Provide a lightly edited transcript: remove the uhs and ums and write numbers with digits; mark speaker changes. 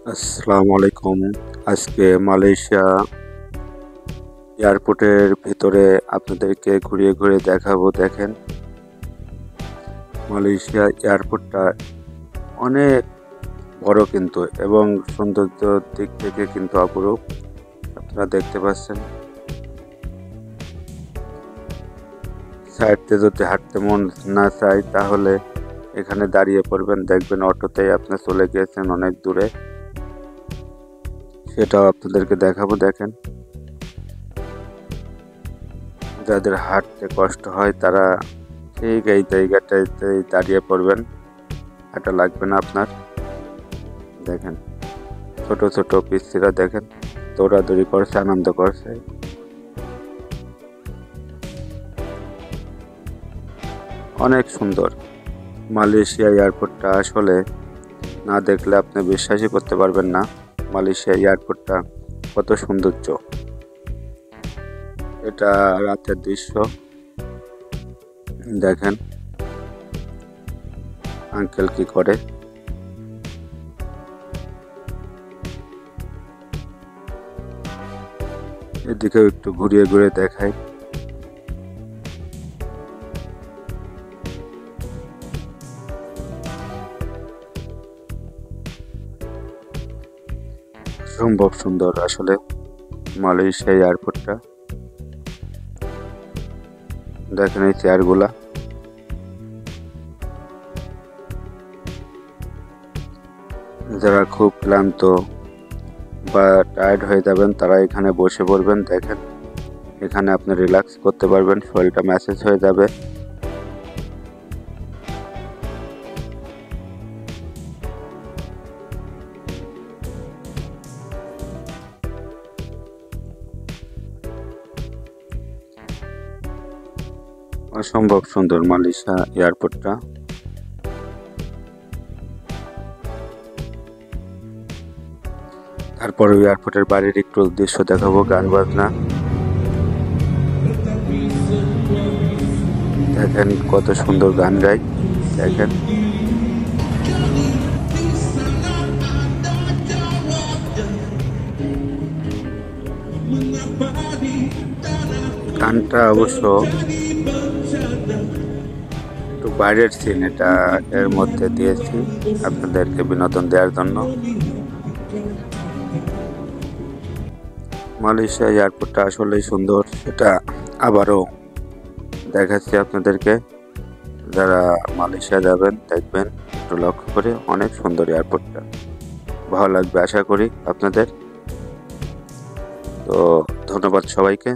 Speaker 1: আসসালামু আলাইকুম। আজকে মালয়েশিয়া এয়ারপোর্টের ভেতরে আপনাদেরকে ঘুরিয়ে ঘুরিয়ে দেখাবো। দেখেন, মালয়েশিয়া এয়ারপোর্টটা অনেক বড় কিন্তু, এবং সৌন্দর্যের দিক থেকে কিন্তু অপরূপ। আপনারা দেখতে পাচ্ছেন, সাইডে যদি হাঁটতে মন না চায় তাহলে এখানে দাঁড়িয়ে পড়বেন, দেখবেন অটোতেই আপনি চলে গিয়েছেন অনেক দূরে। সেটাও আপনাদেরকে দেখাবো। দেখেন, যাদের হাঁটতে কষ্ট হয় তারা ঠিক এই জায়গাটাতে দাঁড়িয়ে পড়বেন, হাঁটা লাগবে না আপনার। দেখেন, ছোট ছোট পিচ্চিরা দেখেন দৌড়াদৌড়ি করছে, আনন্দ করছে। অনেক সুন্দর মালয়েশিয়া এয়ারপোর্টটা, আসলে না দেখলে আপনি বিশ্বাসই করতে পারবেন না মালয়েশিয়া এয়ারপোর্টটা কত সৌন্দর্য। এটা রাতের দৃশ্য। দেখেন আঙ্কেল কি করে। এদিকেও একটু ঘুরিয়ে ঘুরিয়ে দেখাই। সম্ভব সুন্দর আসলে মালয়েশিয়া এয়ারপোর্টটা। দেখেন এই চেয়ারগুলা, যারা খুব ক্লান্ত বা টায়ার্ড হয়ে যাবেন তারা এখানে বসে পড়বেন। দেখেন, এখানে আপনি রিল্যাক্স করতে পারবেন, শরীরটা ম্যাসেজ হয়ে যাবে। অসম্ভব সুন্দর মালয়েশিয়া এয়ারপোর্টটা। তারপরে এয়ারপোর্টের বাইরের একটু দৃশ্য দেখাবো, গান বাজনা। দেখেন কত সুন্দর গান গায়। দেখেন গানটা অবশ্য একটু বাইরের সিন, এটা এর মধ্যে দিয়েছি আপনাদেরকে বিনোদন দেওয়ার জন্য। মালয়েশিয়া এয়ারপোর্টটা আসলেই সুন্দর, সেটা আবারও দেখাচ্ছি আপনাদেরকে। যারা মালয়েশিয়া যাবেন দেখবেন, একটু লক্ষ্য করে, অনেক সুন্দর এয়ারপোর্টটা। ভালো লাগবে আশা করি আপনাদের। তো ধন্যবাদ সবাইকে।